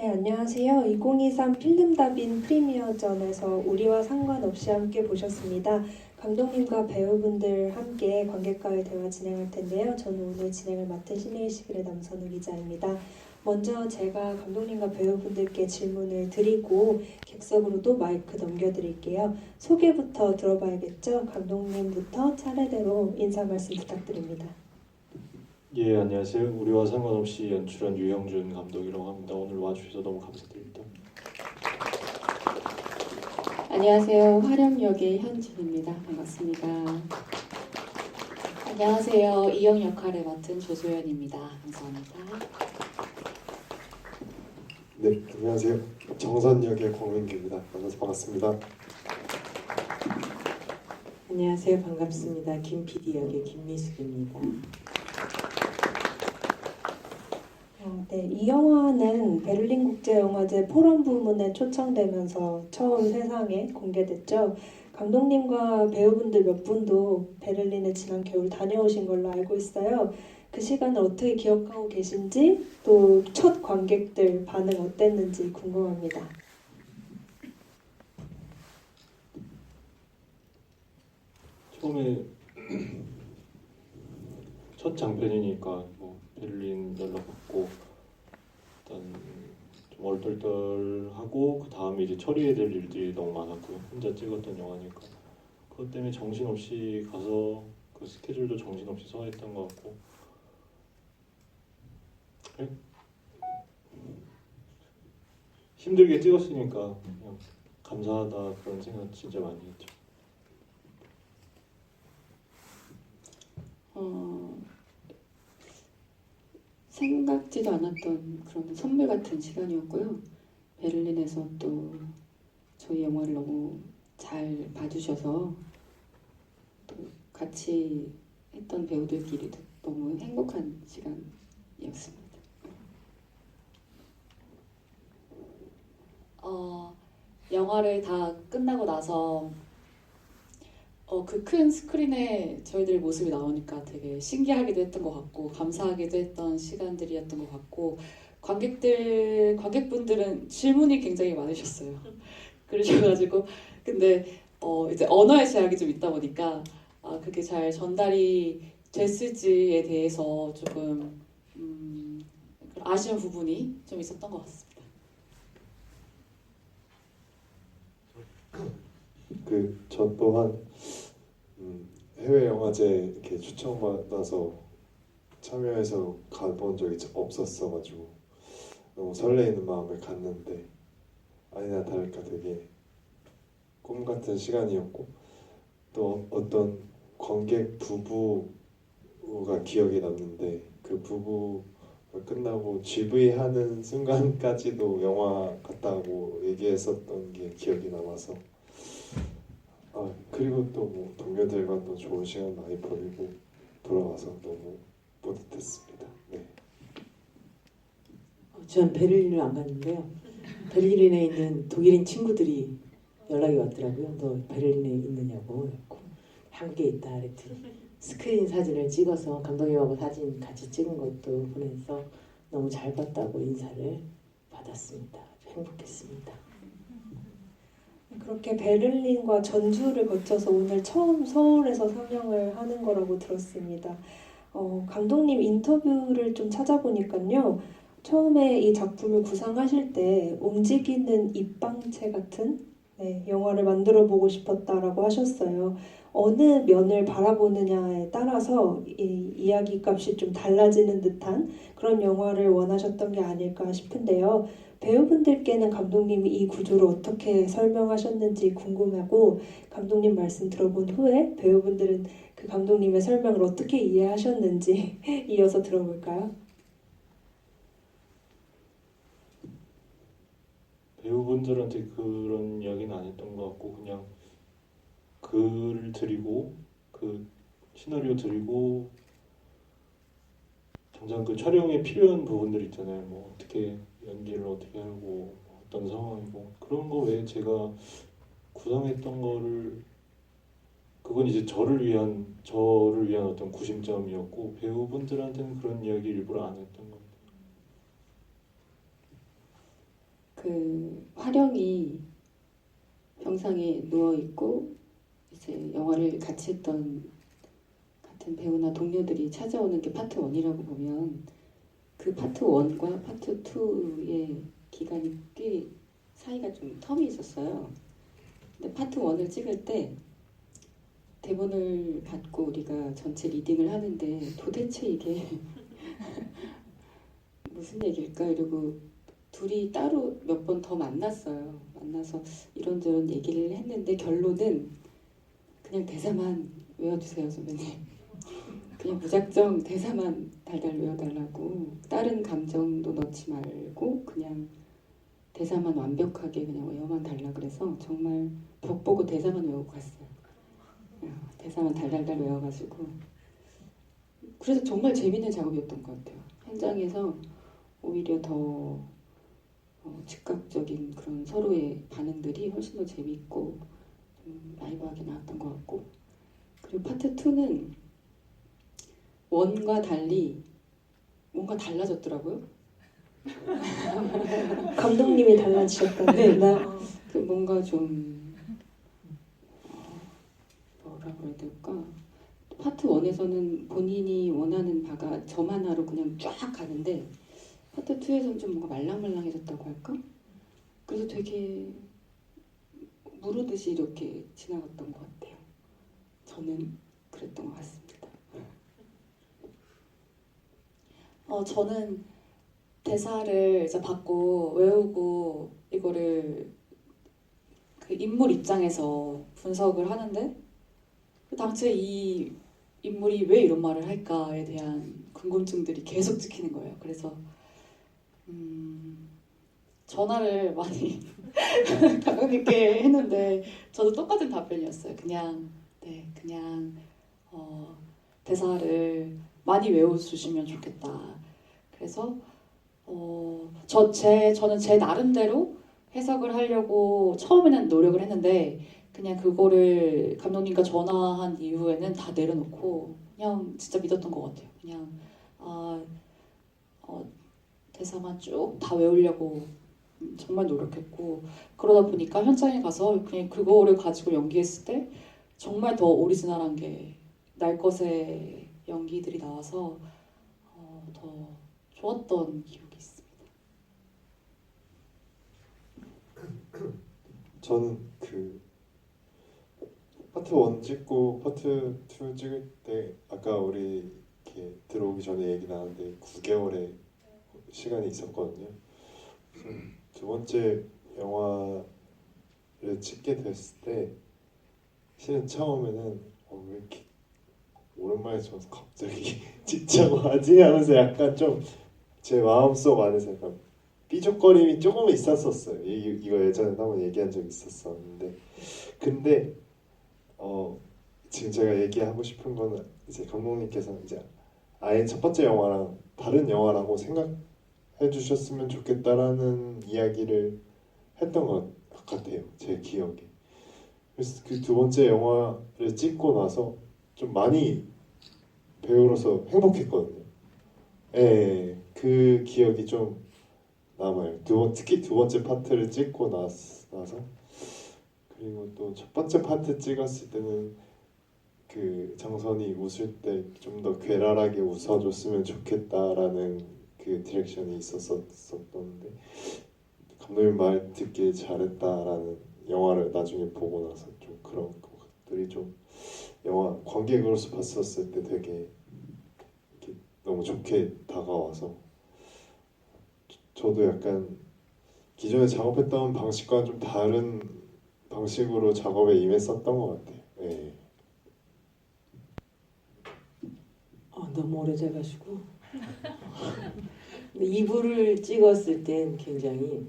네, 안녕하세요. 2023 필름다빈 프리미어전에서 우리와 상관없이 함께 보셨습니다. 감독님과 배우분들 함께 관객과의 대화 진행할 텐데요. 저는 오늘 진행을 맡은 신의식의 남선우 기자입니다. 먼저 제가 감독님과 배우분들께 질문을 드리고 객석으로도 마이크 넘겨드릴게요. 소개부터 들어봐야겠죠? 감독님부터 차례대로 인사 말씀 부탁드립니다. 예, 안녕하세요. 우리와 상관없이 연출한 유형준 감독이라고 합니다. 오늘 와주셔서 너무 감사드립니다. 안녕하세요. 화렴 역의 현진입니다. 반갑습니다. 안녕하세요. 이영 역할을 맡은 조소연입니다. 감사합니다. 네, 안녕하세요. 정선 역의 권민규입니다. 만나서 반갑습니다. 안녕하세요. 반갑습니다. 김 PD 역의 김미숙입니다. 네, 이 영화는 베를린 국제영화제 포럼 부문에 초청되면서 처음 세상에 공개됐죠. 감독님과 배우분들 몇 분도 베를린에 지난 겨울 다녀오신 걸로 알고 있어요. 그 시간을 어떻게 기억하고 계신지, 또 첫 관객들 반응 어땠는지 궁금합니다. 처음에 첫 장편이니까 베를린 연락 받고 일단 좀 얼떨떨하고 그 다음에 이제 처리해야 될 일들이 너무 많았고요. 혼자 찍었던 영화니까 그것 때문에 정신없이 가서 그 스케줄도 정신없이 소화했던 것 같고 힘들게 찍었으니까 그냥 감사하다 그런 생각 진짜 많이 했죠. 생각지도 않았던 그런 선물 같은 시간이었고요. 베를린에서 또 저희 영화를 너무 잘 봐주셔서 또 같이 했던 배우들끼리도 너무 행복한 시간이었습니다. 영화를 다 끝나고 나서 그 큰 스크린에 저희들 모습이 나오니까 되게 신기하기도 했던 것 같고 감사하기도 했던 시간들이었던 것 같고 관객분들은 질문이 굉장히 많으셨어요. 그러셔가지고 근데 이제 언어의 제약이 좀 있다 보니까 그게 잘 전달이 됐을지에 대해서 조금 아쉬운 부분이 좀 있었던 것 같습니다. 저 또한 해외 영화제 이렇게 추천받아서 참여해서 가본 적이 없었어가지고 너무 설레이는 마음을 갖는데 아니나 다를까 되게 꿈 같은 시간이었고 또 어떤 관객 부부가 기억에 남는데 그 부부가 끝나고 GV 하는 순간까지도 영화 같다고 얘기했었던 게 기억이 남아서 그리고 또 동료들과 또 좋은 시간 많이 보내고 돌아와서 너무 뿌듯했습니다. 네. 전 베를린을 안 갔는데요. 베를린에 있는 독일인 친구들이 연락이 왔더라고요. 너 베를린에 있느냐고. 그래갖고 한국에 있다 그랬더니 스크린 사진을 찍어서 감독님하고 사진 같이 찍은 것도 보내서 너무 잘 봤다고 인사를 받았습니다. 행복했습니다. 그렇게 베를린과 전주를 거쳐서 오늘 처음 서울에서 상영을 하는 거라고 들었습니다. 감독님 인터뷰를 좀 찾아보니까요. 처음에 이 작품을 구상하실 때 움직이는 입방체 같은 영화를 만들어 보고 싶었다라고 하셨어요. 어느 면을 바라보느냐에 따라서 이 이야기 값이 좀 달라지는 듯한 그런 영화를 원하셨던 게 아닐까 싶은데요. 배우분들께는 감독님이 이 구조를 어떻게 설명하셨는지 궁금하고 감독님 말씀 들어본 후에 배우분들은 그 감독님의 설명을 어떻게 이해하셨는지 이어서 들어볼까요? 배우분들한테 그런 이야기는 안 했던 것 같고 그냥 글을 드리고 그 시나리오 드리고 당장 그 촬영에 필요한 부분들 있잖아요. 어떻게 연기를 어떻게 하고 어떤 상황이고 그런 거 외에 제가 구상했던 거를 그건 이제 저를 위한 어떤 구심점이었고 배우분들한테는 그런 이야기 일부러 안 했던 겁니다. 그 화령이 병상에 누워 있고 이제 영화를 같이 했던 같은 배우나 동료들이 찾아오는 게 파트 1이라고 보면 그 파트 1과 파트 2의 기간이 꽤 사이가 좀 텀이 있었어요. 근데 파트 1을 찍을 때 대본을 받고 우리가 전체 리딩을 하는데 도대체 이게 무슨 얘기일까? 이러고 둘이 따로 몇 번 더 만났어요. 만나서 이런저런 얘기를 했는데 결론은 그냥 대사만 외워주세요, 선배님. 그냥 무작정 대사만 달달 외워달라고 다른 감정도 넣지 말고 그냥 대사만 완벽하게 그냥 외워만 달라 그래서 정말 벽 보고 대사만 외우고 갔어요. 대사만 달달달 외워가지고 그래서 정말 재밌는 작업이었던 것 같아요. 현장에서 오히려 더 즉각적인 그런 서로의 반응들이 훨씬 더 재밌고 좀 라이브하게 나왔던 것 같고 그리고 파트 2는 원과 달리 뭔가 달라졌더라고요. 감독님이 달라지셨다는 그 뭔가 좀 뭐라 그래야 될까? 파트 1에서는 본인이 원하는 바가 점 하나로 그냥 쫙 가는데 파트 2에서는 좀 뭔가 말랑말랑해졌다고 할까? 그래서 되게 무르듯이 이렇게 지나갔던 것 같아요. 저는 그랬던 것 같습니다. 저는 대사를 이제 받고 외우고 이거를 그 인물 입장에서 분석을 하는데 그 당시에 이 인물이 왜 이런 말을 할까에 대한 궁금증들이 계속 찍히는 거예요. 그래서 전화를 많이 감독님께 했는데 저도 똑같은 답변이었어요. 그냥 대사를 많이 외워주시면 좋겠다. 그래서 저는 제 나름대로 해석을 하려고 처음에는 노력을 했는데 그냥 그거를 감독님과 전화한 이후에는 다 내려놓고 그냥 진짜 믿었던 것 같아요. 그냥 대사만 쭉 다 외우려고 정말 노력했고 그러다 보니까 현장에 가서 그냥 그거를 가지고 연기했을 때 정말 더 오리지널한 게 날 것의 연기들이 나와서 더 좋았던 기억이 있습니다. 저는 그 파트 1 찍고 파트 2 찍을 때 아까 우리 이렇게 들어오기 전에 얘기 나왔는데 9개월의 시간이 있었거든요. 그래서 두 번째 영화를 찍게 됐을 때 실은 처음에는 왜 이렇게 오랜만에 저 갑자기 찍자고 하지 하면서 약간 좀 제 마음속 안에서 약간 삐죽거림이 조금 있었어요. 이거 예전에 한번 얘기한 적 있었었는데 근데 지금 제가 얘기하고 싶은 거는 이제 감독님께서 이제 아예 첫 번째 영화랑 다른 영화라고 생각해 주셨으면 좋겠다라는 이야기를 했던 것 같아요. 제 기억에. 그래서 그 두 번째 영화를 찍고 나서 좀 많이 배우로서 행복했거든요. 예, 그 기억이 좀 남아요. 특히 두 번째 파트를 찍고 나서 그리고 또 첫 번째 파트 찍었을 때는 그 정선이 웃을 때 좀 더 괴랄하게 웃어줬으면 좋겠다라는 그 디렉션이 있었었던데 감독님 말 듣길 잘했다라는 영화를 나중에 보고 나서 좀 그런 것들이 좀 영화 관객으로서 봤었을 때 되게 이렇게 너무 좋게 다가와서 저도 약간 기존에 작업했던 방식과 좀 다른 방식으로 작업에 임했었던 것 같아요. 네. 너무 오래돼가지고 근데 2부를 찍었을 땐 굉장히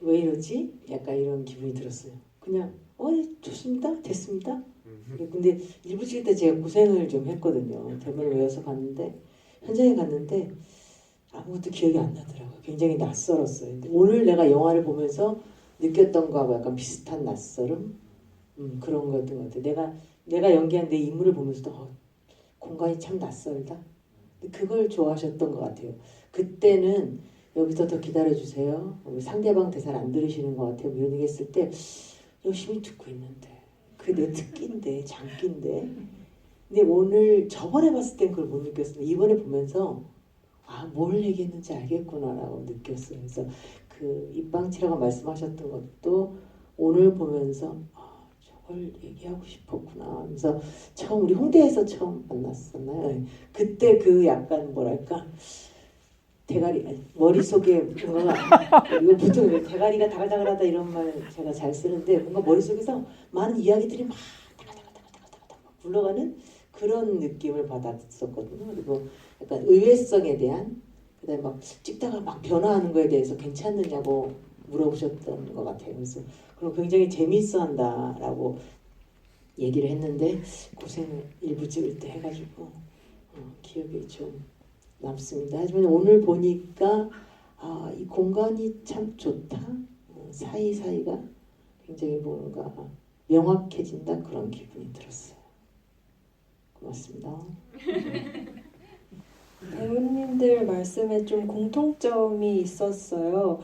왜 이러지? 약간 이런 기분이 들었어요. 그냥 좋습니다. 됐습니다. 근데 1부 찍을 때 제가 고생을 좀 했거든요. 대본을 외워서 갔는데 현장에 갔는데 아무것도 기억이 안 나더라고요. 굉장히 낯설었어요. 근데 오늘 내가 영화를 보면서 느꼈던 거하고 약간 비슷한 낯설음? 그런 거였던 것 같아요. 내가 연기한 내 인물을 보면서도 공간이 참 낯설다. 근데 그걸 좋아하셨던 것 같아요. 그때는 여기서 더 기다려주세요. 우리 상대방 대사를 안 들으시는 것 같아요. 뭐 이런 얘기 했을 때 열심히 듣고 있는데 그게 내 특기인데 장기인데 근데 오늘 저번에 봤을 땐 그걸 못 느꼈어요. 이번에 보면서 뭘 얘기했는지 알겠구나라고 느꼈어요. 그래서 그 입방치라고 말씀하셨던 것도 오늘 보면서 저걸 얘기하고 싶었구나. 그래서 우리 홍대에서 처음 만났었나요? 네. 그때 그 약간 뭐랄까 대가리 머릿속에 뭔가 이거 보통 대가리가 다글다글하다 이런 말 제가 잘 쓰는데 뭔가 머릿속에서 많은 이야기들이 막 다글다글다글다글 굴러가는 그런 느낌을 받았었거든요. 그리고 약간 의외성에 대한 그다음에 막 찍다가 막 변화하는 거에 대해서 괜찮느냐고 물어보셨던 것 같아요. 그래서 그럼 굉장히 재밌어한다라고 얘기를 했는데 고생 일부 찍을 때 해가지고 기억이 좀 남습니다. 하지만 오늘 보니까 이 공간이 참 좋다. 사이사이가 굉장히 뭔가 명확해진다 그런 기분이 들었어요. 고맙습니다. 배우님들 말씀에 좀 공통점이 있었어요.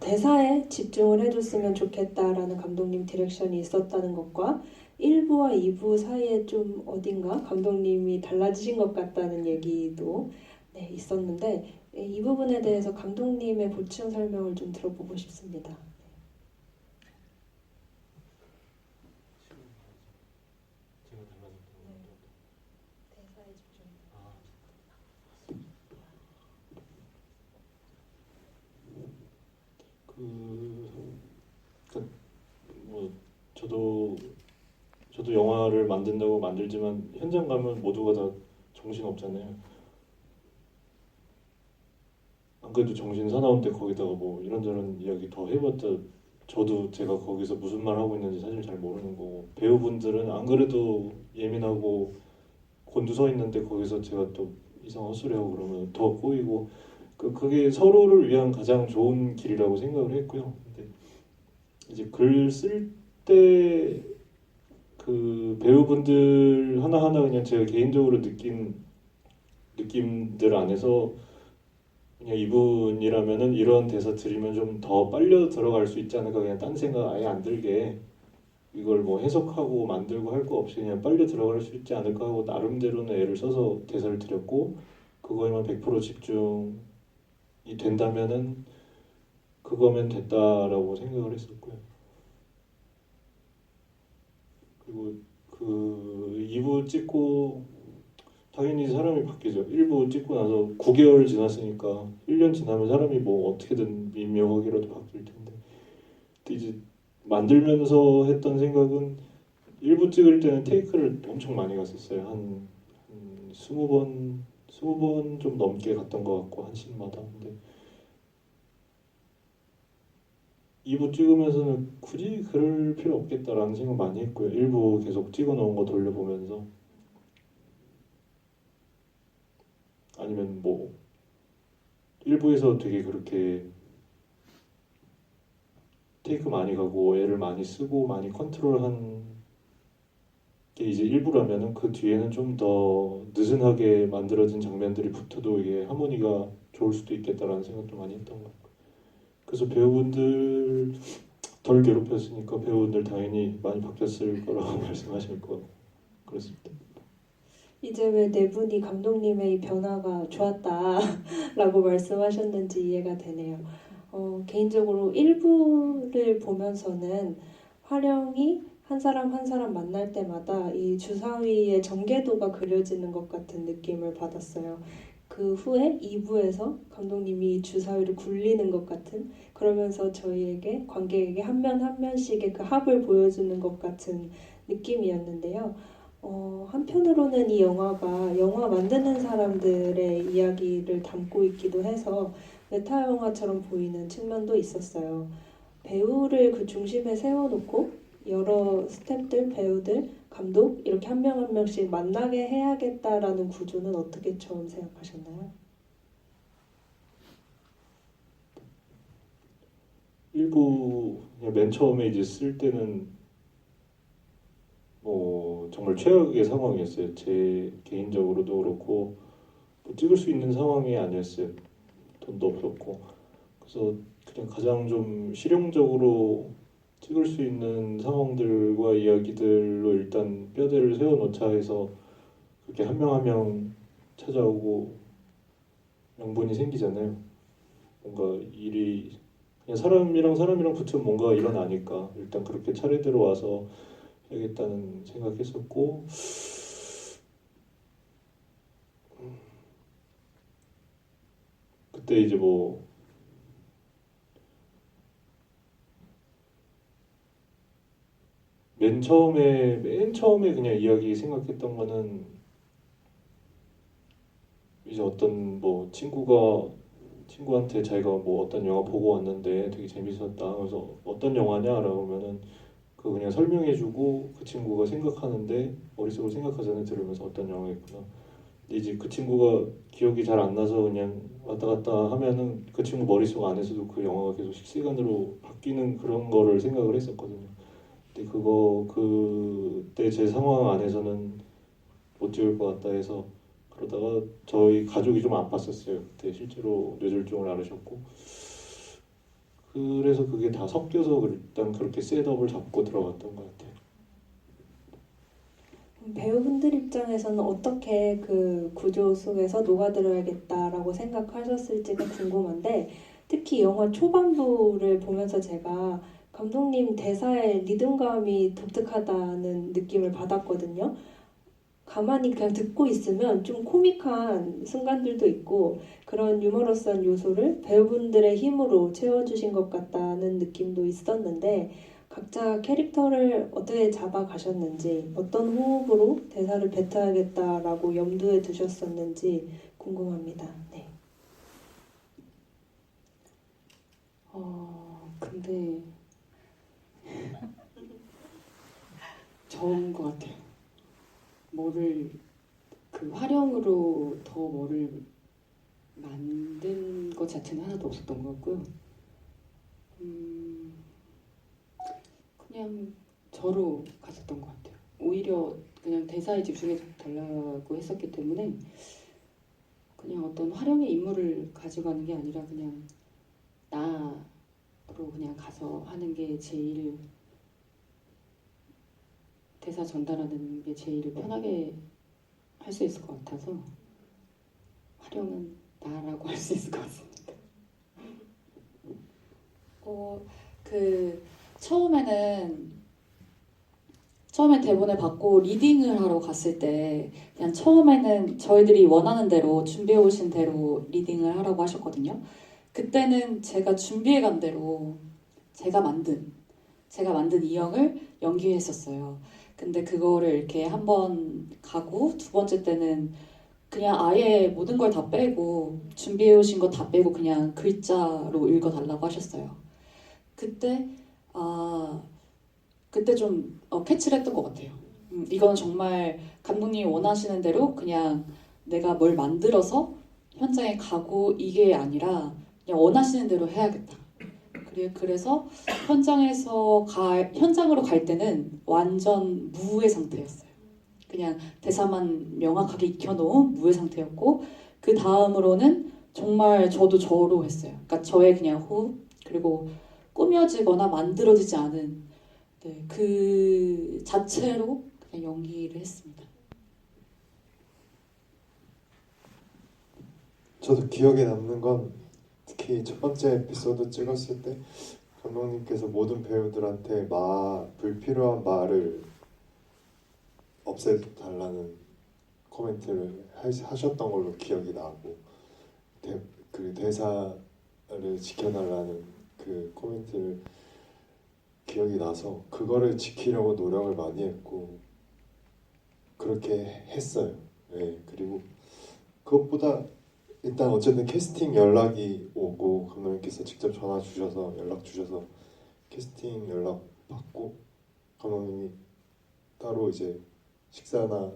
대사에 집중을 해줬으면 좋겠다라는 감독님 디렉션이 있었다는 것과 1부와 2부 사이에 좀 어딘가 감독님이 달라지신 것 같다는 얘기도 있었는데 이 부분에 대해서 감독님의 보충 설명을 좀 들어보고 싶습니다. 제가 달라졌던 것 대사에 집중. 뭐 저도 영화를 만든다고 만들지만 현장 가면 모두가 다 정신 없잖아요. 안 그래도 정신 사나운데 거기다가 뭐 이런저런 이야기 더 해봤자 저도 제가 거기서 무슨 말 하고 있는지 사실 잘 모르는 거고 배우분들은 안 그래도 예민하고 곤두서 있는데 거기서 제가 또 이상한 헛소리하고 그러면 더 꼬이고 그게 서로를 위한 가장 좋은 길이라고 생각을 했고요. 근데 이제 글 쓸 때 그 배우분들 하나하나 그냥 제가 개인적으로 느낀 느낌들 안에서 그냥 이분이라면은 이런 대사 들으면 좀 더 빨려 들어갈 수 있지 않을까 그냥 딴 생각 아예 안 들게 이걸 뭐 해석하고 만들고 할 거 없이 그냥 빨려 들어갈 수 있지 않을까 하고 나름대로는 애를 써서 대사를 드렸고 그거에만 100% 집중이 된다면은 그거면 됐다라고 생각을 했었고요. 그리고 그 2부 찍고 당연히 사람이 바뀌죠. 1부 찍고 나서 9개월 지났으니까 1년 지나면 사람이 뭐 어떻게든 미묘하게라도 바뀔 텐데 근데 이제 만들면서 했던 생각은 1부 찍을 때는 테이크를 엄청 많이 갔었어요. 한 20번 좀 넘게 갔던 것 같고 한 씬마다. 근데 2부 찍으면서는 굳이 그럴 필요 없겠다라는 생각 많이 했고요. 1부 계속 찍어놓은 거 돌려보면서 아니면 뭐 1부에서 되게 그렇게 테이크 많이 가고 애를 많이 쓰고 많이 컨트롤한 게 이제 1부라면은 그 뒤에는 좀 더 느슨하게 만들어진 장면들이 붙어도 이게 하모니가 좋을 수도 있겠다라는 생각도 많이 했던 것 같고 그래서 배우분들 덜 괴롭혔으니까 배우분들 당연히 많이 바뀌었을 거라고 말씀하실 거 그렇습니다. 이제 왜 네 분이 감독님의 이 변화가 좋았다라고 말씀하셨는지 이해가 되네요. 개인적으로 1부를 보면서는 화령이 한 사람 한 사람 만날 때마다 이 주사위의 전개도가 그려지는 것 같은 느낌을 받았어요. 그 후에 2부에서 감독님이 주사위를 굴리는 것 같은 그러면서 저희에게 관객에게 한 면 한 면씩의 그 합을 보여주는 것 같은 느낌이었는데요. 한편으로는 이 영화가 영화 만드는 사람들의 이야기를 담고 있기도 해서 메타 영화처럼 보이는 측면도 있었어요. 배우를 그 중심에 세워놓고 여러 스태프들, 배우들, 감독 이렇게 한 명 한 명씩 만나게 해야겠다라는 구조는 어떻게 처음 생각하셨나요? 1부 그냥 맨 처음에 이제 쓸 때는 뭐 정말 최악의 상황이었어요. 제 개인적으로도 그렇고 뭐 찍을 수 있는 상황이 아니었어요. 돈도 없었고 그래서 그냥 가장 좀 실용적으로 찍을 수 있는 상황들과 이야기들로 일단 뼈대를 세워놓자 해서 그렇게 한 명 한 명 찾아오고 명분이 생기잖아요. 뭔가 일이 그냥 사람이랑 붙으면 뭔가 일어나니까 일단 그렇게 차례대로 와서 해야겠다는 생각했었고 그때 이제 뭐 맨 처음에 그냥 이야기 생각했던 거는 이제 어떤 뭐 친구한테 자기가 뭐 어떤 영화 보고 왔는데 되게 재밌었다. 그래서 어떤 영화냐라고 하면은 그 그냥 설명해주고 그 친구가 생각하는데 머릿속으로 생각하잖아요. 들으면서 어떤 영화였구나. 근데 이제 그 친구가 기억이 잘 안 나서 그냥 왔다 갔다 하면은 그 친구 머릿속 안에서도 그 영화가 계속 실시간으로 바뀌는 그런 거를 생각을 했었거든요. 근데 그때 제 상황 안에서는 못 찍을 것 같다 해서 그러다가 저희 가족이 좀 아팠었어요. 그때 실제로 뇌졸중을 앓으셨고 그래서 그게 다 섞여서 일단 그렇게 셋업을 잡고 들어갔던 것 같아요. 배우분들 입장에서는 어떻게 그 구조 속에서 녹아들어야겠다라고 생각하셨을지가 궁금한데 특히 영화 초반부를 보면서 제가 감독님 대사의 리듬감이 독특하다는 느낌을 받았거든요. 가만히 그냥 듣고 있으면 좀 코믹한 순간들도 있고 그런 유머러스한 요소를 배우분들의 힘으로 채워주신 것 같다는 느낌도 있었는데 각자 캐릭터를 어떻게 잡아가셨는지 어떤 호흡으로 대사를 뱉어야겠다라고 염두에 두셨었는지 궁금합니다. 네. 근데 저은 것 같아요. 그 활용으로 더 뭐를 만든 것 자체는 하나도 없었던 것 같고요. 그냥 저로 갔었던 것 같아요. 오히려 그냥 대사에 집중해 달라고 했었기 때문에 그냥 어떤 활용의 인물을 가져가는 게 아니라 그냥 나로 그냥 가서 하는 게 제일 대사 전달하는 게 제일 편하게 할 수 있을 것 같아서 활용은 나라고 할 수 있을 것 같습니다. 그 처음에 대본을 받고 리딩을 하러 갔을 때 그냥 처음에는 저희들이 원하는 대로 준비해 오신 대로 리딩을 하라고 하셨거든요. 그때는 제가 준비해 간 대로 제가 만든 이형을 연기했었어요. 근데 그거를 이렇게 한 번 가고 두 번째 때는 그냥 아예 모든 걸 다 빼고 준비해 오신 거 다 빼고 그냥 글자로 읽어달라고 하셨어요. 그때 좀 캐치를 했던 것 같아요. 이건 정말 감독님이 원하시는 대로 그냥 내가 뭘 만들어서 현장에 가고 이게 아니라 그냥 원하시는 대로 해야겠다. 그래서 현장으로 갈 때는 완전 무의 상태였어요. 그냥 대사만 명확하게 익혀놓은 무의 상태였고 그 다음으로는 정말 저도 저로 했어요. 그러니까 저의 그냥 호흡 그리고 꾸며지거나 만들어지지 않은 그 자체로 그냥 연기를 했습니다. 저도 기억에 남는 건 특히 첫 번째 에피소드 찍었을 때 감독님께서 모든 배우들한테 불필요한 말을 없애달라는 코멘트를 하셨던 걸로 기억이 나고 그 대사를 지켜달라는 그 코멘트를 기억이 나서 그거를 지키려고 노력을 많이 했고 그렇게 했어요. 네, 그리고 그것보다 일단 어쨌든 캐스팅 연락이 오고 감독님께서 직접 전화 주셔서 연락 주셔서 캐스팅 연락 받고 감독님이 따로 이제 식사나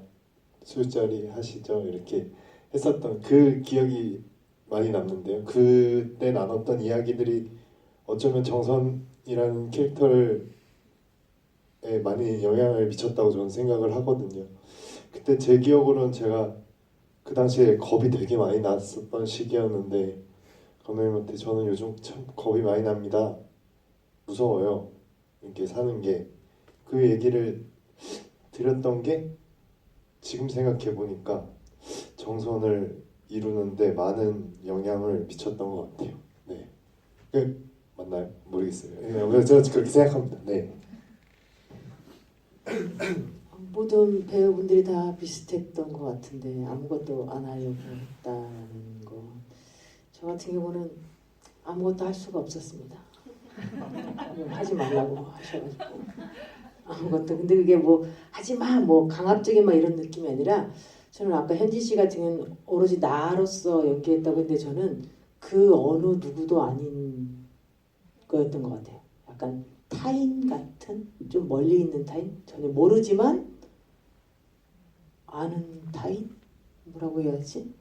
술자리 하시죠 이렇게 했었던 그 기억이 많이 남는데요. 그때 나눴던 이야기들이 어쩌면 정선이라는 캐릭터에 많이 영향을 미쳤다고 저는 생각을 하거든요. 그때 제 기억으로는 제가 그 당시에 겁이 되게 많이 났었던 시기였는데 감독님한테 저는 요즘 참 겁이 많이 납니다. 무서워요. 이렇게 사는 게. 그 얘기를 드렸던 게 지금 생각해 보니까 정선을 이루는데 많은 영향을 미쳤던 것 같아요. 네. 맞나요? 모르겠어요. 저는 그렇게 생각합니다. 네. 모든 배우분들이 다 비슷했던 것 같은데 아무것도 안 하려고 했다는 거. 저 같은 경우는 아무것도 할 수가 없었습니다. 하지 말라고 하셔가지고 아무것도. 근데 그게 뭐 하지 마, 뭐 강압적인 막 이런 느낌이 아니라 저는 아까 현진 씨 같은 경우는 오로지 나로서 연기했다고 했는데 저는 그 어느 누구도 아닌 거였던 것 같아요. 약간 타인 같은, 좀 멀리 있는 타인, 전혀 모르지만 아는 타인? 뭐라고 해야지?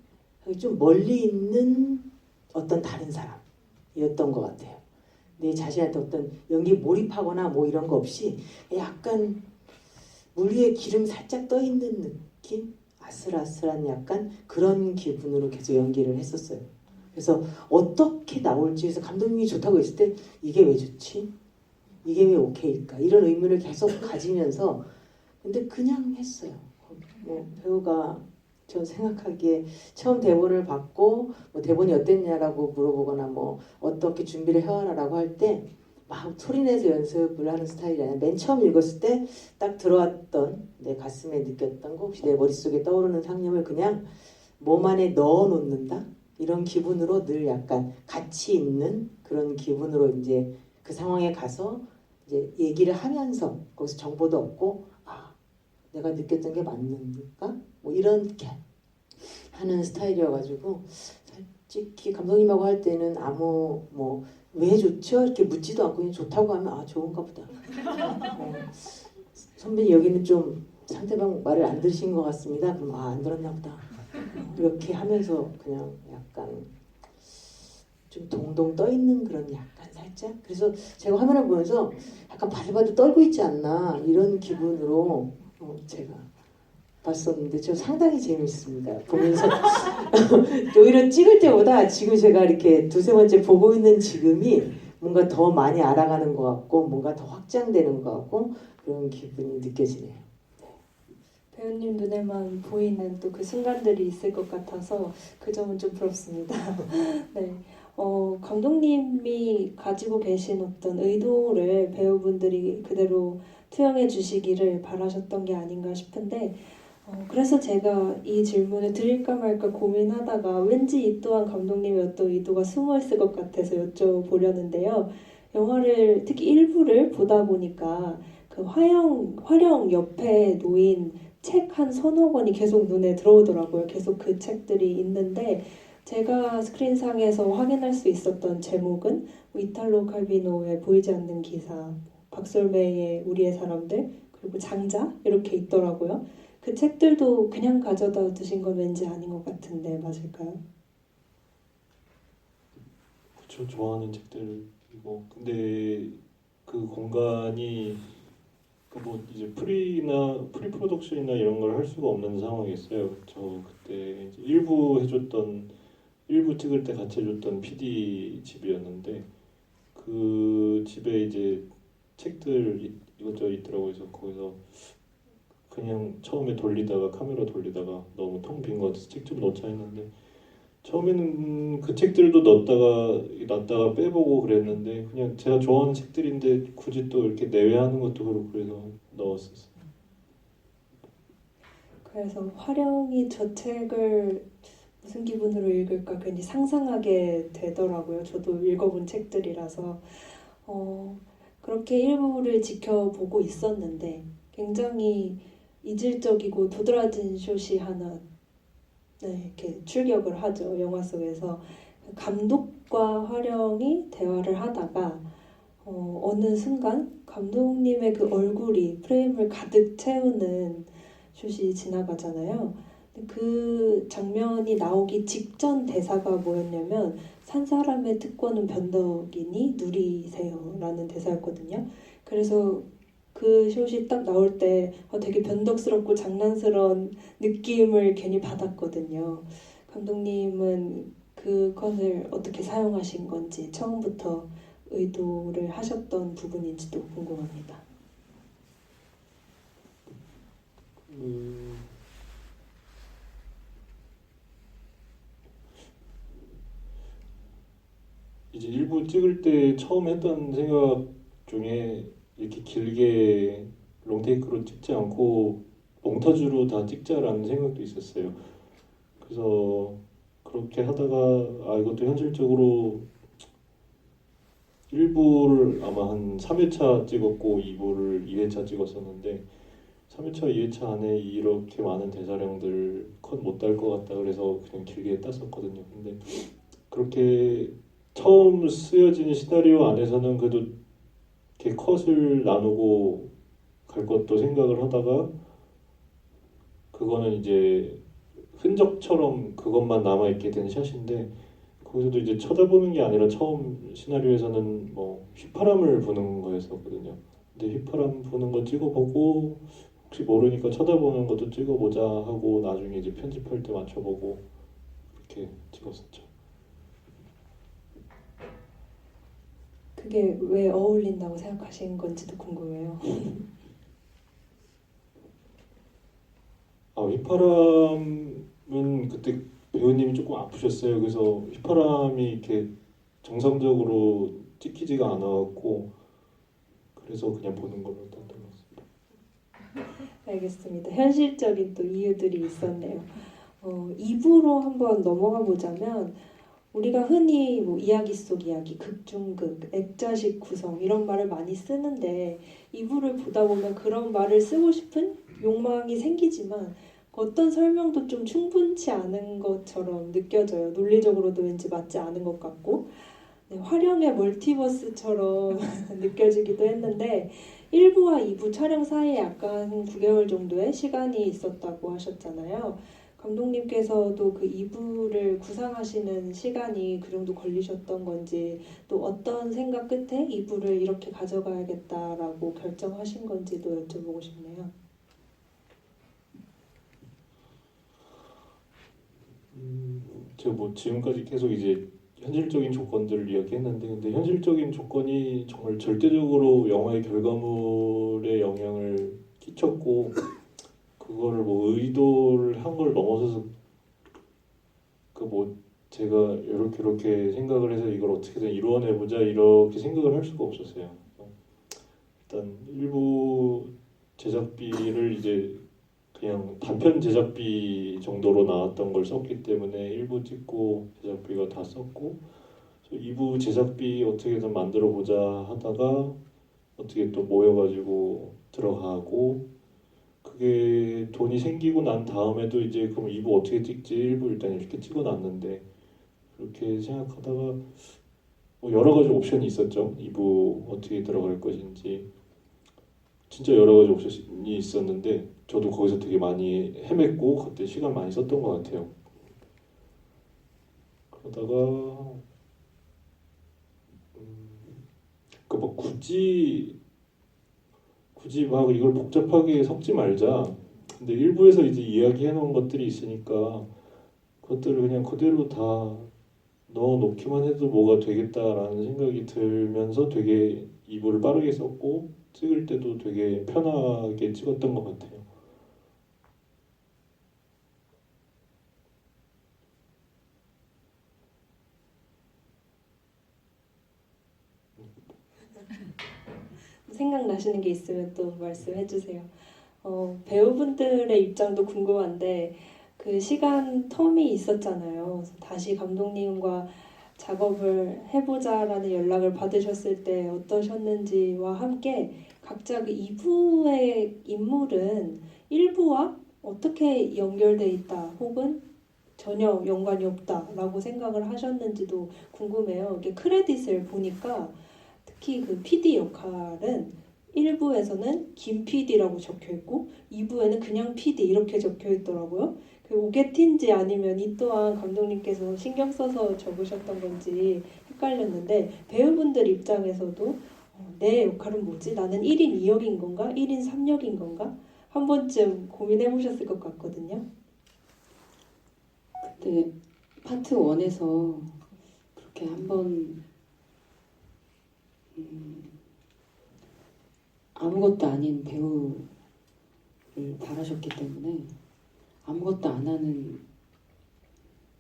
좀 멀리 있는 어떤 다른 사람이었던 것 같아요. 내 자신한테 어떤 연기 몰입하거나 뭐 이런 거 없이 약간 물 위에 기름 살짝 떠 있는 느낌? 아슬아슬한 약간 그런 기분으로 계속 연기를 했었어요. 그래서 어떻게 나올지 해서 감독님이 좋다고 했을 때 이게 왜 좋지? 이게 왜 오케이일까? 이런 의문을 계속 가지면서 근데 그냥 했어요. 뭐 배우가 전 생각하기에 처음 대본을 받고 뭐 대본이 어땠냐라고 물어보거나 뭐 어떻게 준비를 해와라라고 할 때 막 소리내서 연습을 하는 스타일이 아니라 맨 처음 읽었을 때 딱 들어왔던 내 가슴에 느꼈던 거 혹시 내 머릿속에 떠오르는 상념을 그냥 몸 안에 넣어 놓는다? 이런 기분으로 늘 약간 같이 있는 그런 기분으로 이제 그 상황에 가서 이제 얘기를 하면서 거기서 정보도 얻고 아 내가 느꼈던 게 맞는가? 뭐 이렇게 하는 스타일이어가지고 솔직히 감독님하고 할 때는 아무 뭐 왜 좋죠? 이렇게 묻지도 않고 그냥 좋다고 하면 아 좋은가 보다. 선배님 여기는 좀 상대방 말을 안 들으신 것 같습니다. 그럼 아 안 들었나 보다. 이렇게 하면서 그냥 약간 좀 동동 떠 있는 그런 약간 살짝 그래서 제가 화면을 보면서 약간 바들바들 떨고 있지 않나 이런 기분으로 제가 봤었는데 저 상당히 재밌습니다. 보면서 오히려 찍을 때보다 지금 제가 이렇게 두세 번째 보고 있는 지금이 뭔가 더 많이 알아가는 것 같고 뭔가 더 확장되는 것 같고 그런 기분이 느껴지네요. 배우님 눈에만 보이는 또 그 순간들이 있을 것 같아서 그 점은 좀 부럽습니다. 네. 감독님이 가지고 계신 어떤 의도를 배우분들이 그대로 투영해 주시기를 바라셨던 게 아닌가 싶은데 그래서 제가 이 질문을 드릴까 말까 고민하다가 왠지 이 또한 감독님의 어떤 의도가 숨어 있을 것 같아서 여쭤보려는데요. 영화를 특히 일부를 보다 보니까 그 화령 옆에 놓인 책 한 서너 권이 계속 눈에 들어오더라고요. 계속 그 책들이 있는데 제가 스크린상에서 확인할 수 있었던 제목은 이탈로 칼비노의 보이지 않는 기사, 박솔매의 우리의 사람들, 그리고 장자 이렇게 있더라고요. 그 책들도 그냥 가져다 두신 건 왠지 아닌 것 같은데 맞을까요? 그쵸, 좋아하는 책들이고 근데 그 공간이 뭐 이제 프리 프로덕션이나 이런 걸 할 수가 없는 상황이었어요. 저 그때 이제 일부 찍을 때 같이 해줬던 PD 집이었는데 그 집에 이제 책들 이것저것 있더라고요. 그래서 거기서 그냥 처음에 카메라 돌리다가 너무 텅 빈 것 같아서 책 좀 넣자 했는데 처음에는 그 책들도 놨다가 빼보고 그랬는데 그냥 제가 좋아하는 책들인데 굳이 또 이렇게 내외하는 것도 그렇고 그래서 넣었었어요. 그래서 화령이 저 책을 무슨 기분으로 읽을까 괜히 상상하게 되더라고요. 저도 읽어본 책들이라서 그렇게 일부를 지켜보고 있었는데 굉장히 이질적이고 도드라진 숏이 하나 이렇게 출격을 하죠. 영화 속에서 감독과 화령이 대화를 하다가 어느 순간 감독님의 그 얼굴이 프레임을 가득 채우는 숏이 지나가잖아요. 그 장면이 나오기 직전 대사가 뭐였냐면 산 사람의 특권은 변덕이니 누리세요 라는 대사였거든요. 그래서 그 숏이 딱 나올 때 되게 변덕스럽고 장난스러운 느낌을 괜히 받았거든요. 감독님은 그것을 어떻게 사용하신 건지 처음부터 의도를 하셨던 부분인지도 궁금합니다. 이제 일부 찍을 때 처음 했던 생각 중에 이렇게 길게 롱테이크로 찍지 않고 몽타주로 다 찍자라는 생각도 있었어요. 그래서 그렇게 하다가 이것도 현실적으로 1부를 아마 한 3회차 찍었고 2부를 2회차 찍었었는데 3회차, 2회차 안에 이렇게 많은 대사량들 컷 못 딸 것 같다 그래서 그냥 길게 땄었거든요. 근데 그렇게 처음 쓰여진 시나리오 안에서는 그래도 이렇게 컷을 나누고 갈 것도 생각을 하다가 그거는 이제 흔적처럼 그것만 남아있게 된 샷인데 거기서도 이제 쳐다보는 게 아니라 처음 시나리오에서는 뭐 휘파람을 부는 거였었거든요. 근데 휘파람 부는 거 찍어보고 혹시 모르니까 쳐다보는 것도 찍어보자 하고 나중에 이제 편집할 때 맞춰보고 그렇게 찍었었죠. 그게 왜 어울린다고 생각하신 건지도 궁금해요. 휘파람은 그때 배우님이 조금 아프셨어요. 그래서 휘파람이 이렇게 정상적으로 찍히지가 않아갖고 그래서 그냥 보는 걸로 딱 들었습니다. 알겠습니다. 현실적인 또 이유들이 있었네요. 2부로 한번 넘어가 보자면 우리가 흔히 뭐 이야기 속 이야기, 극중극, 액자식 구성 이런 말을 많이 쓰는데 2부를 보다 보면 그런 말을 쓰고 싶은 욕망이 생기지만 어떤 설명도 좀 충분치 않은 것처럼 느껴져요. 논리적으로도 왠지 맞지 않은 것 같고 네, 활용의 멀티버스처럼 느껴지기도 했는데 1부와 2부 촬영 사이에 약간 9개월 정도의 시간이 있었다고 하셨잖아요. 감독님께서도 그 2부를 구상하시는 시간이 그 정도 걸리셨던 건지 또 어떤 생각 끝에 2부를 이렇게 가져가야겠다라고 결정하신 건지도 여쭤보고 싶네요. 제가 뭐 지금까지 계속 이제 현실적인 조건들을 이야기했는데 근데 현실적인 조건이 정말 절대적으로 영화의 결과물에 영향을 끼쳤고 그거를 뭐 의도를 한 걸 넘어서서 그 뭐 제가 이렇게 생각을 해서 이걸 어떻게든 이루어내보자 이렇게 생각을 할 수가 없었어요. 일단 일부 제작비를 이제 그냥 단편 제작비 정도로 나왔던 걸 썼기 때문에 1부 찍고 제작비가 다 썼고 2부 제작비 어떻게든 만들어 보자 하다가 어떻게 또 모여가지고 들어가고 그게 돈이 생기고 난 다음에도 이제 그럼 2부 어떻게 찍지 1부 일단 이렇게 찍어놨는데 그렇게 생각하다가 뭐 여러 가지 옵션이 있었죠. 2부 어떻게 들어갈 것인지 진짜 여러 가지 옵션이 있었는데 저도 거기서 되게 많이 헤맸고 그때 시간 많이 썼던 것 같아요. 그러다가 그 뭐 굳이 막 이걸 복잡하게 섞지 말자. 근데 일부에서 이제 이야기해 놓은 것들이 있으니까 그것들을 그냥 그대로 다 넣어 놓기만 해도 뭐가 되겠다라는 생각이 들면서 되게 2부를 빠르게 썼고 찍을 때도 되게 편하게 찍었던 것 같아요. 생각나시는 게 있으면 또 말씀해 주세요. 배우분들의 입장도 궁금한데 그 시간 텀이 있었잖아요. 그래서 다시 감독님과 작업을 해보자라는 연락을 받으셨을 때 어떠셨는지와 함께 각자 그 2부의 인물은 1부와 어떻게 연결돼 있다 혹은 전혀 연관이 없다라고 생각을 하셨는지도 궁금해요. 이게 크레딧을 보니까 특히 그 PD 역할은 1부에서는 김 PD라고 적혀있고 2부에는 그냥 PD 이렇게 적혀있더라고요. 그 오게티인지 아니면 이 또한 감독님께서 신경 써서 적으셨던 건지 헷갈렸는데 배우분들 입장에서도 내 역할은 뭐지? 나는 1인 2역인 건가? 1인 3역인 건가? 한 번쯤 고민해 보셨을 것 같거든요. 근데 파트 1에서 그렇게 한번 아무것도 아닌 배우를 바라셨기 때문에 아무것도 안 하는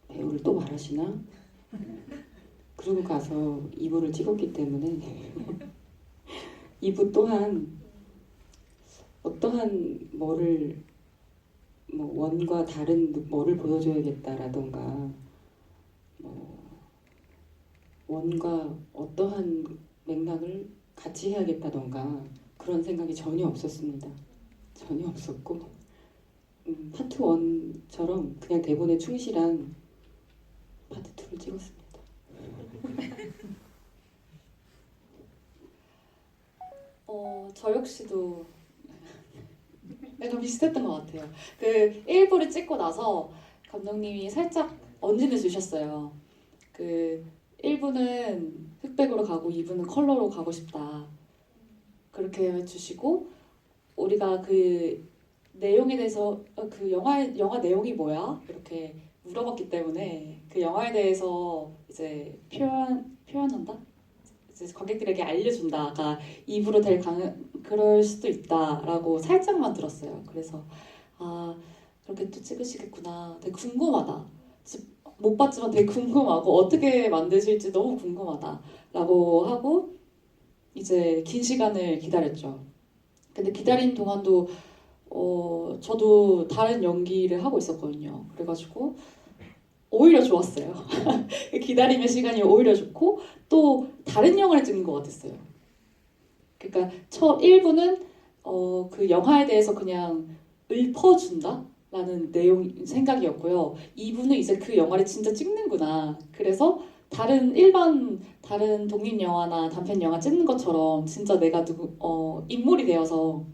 배우를 또 바라시나? 그러고 가서 2부를 찍었기 때문에 2부 또한 어떠한 뭐를 뭐 원과 다른 뭐를 보여줘야겠다라던가 뭐 원과 어떠한 맥락을 같이 해야겠다던가 그런 생각이 전혀 없었습니다. 전혀 없었고 파트 1처럼 그냥 대본에 충실한 파트 2를 찍었습니다. 저 역시도 약간 비슷했던 것 같아요. 그 1부를 찍고 나서 감독님이 살짝 언진을 주셨어요. 그 1부는 흑백으로 가고 2부는 컬러로 가고 싶다. 그렇게 해주시고 우리가 그 내용에 대해서 그 영화 내용이 뭐야? 이렇게 물어봤기 때문에 그 영화에 대해서 이제 표현한다? 이제 관객들에게 알려준다가 2부로 그럴 수도 있다라고 살짝만 들었어요. 그래서 아 그렇게 또 찍으시겠구나. 되게 궁금하다. 못 봤지만 되게 궁금하고 어떻게 만드실지 너무 궁금하다라고 하고 이제 긴 시간을 기다렸죠. 근데 기다린 동안도 저도 다른 연기를 하고 있었거든요. 그래가지고 오히려 좋았어요. 기다림의 시간이 오히려 좋고 또 다른 영화를 찍는 것 같았어요. 그러니까 첫 1부는 그 영화에 대해서 그냥 읊어준다? 라는 생각이었고요. 2부는 이제 그 영화를 진짜 찍는구나. 그래서 다른 독립영화나 단편영화 찍는 것처럼 진짜 내가 인물이 되어서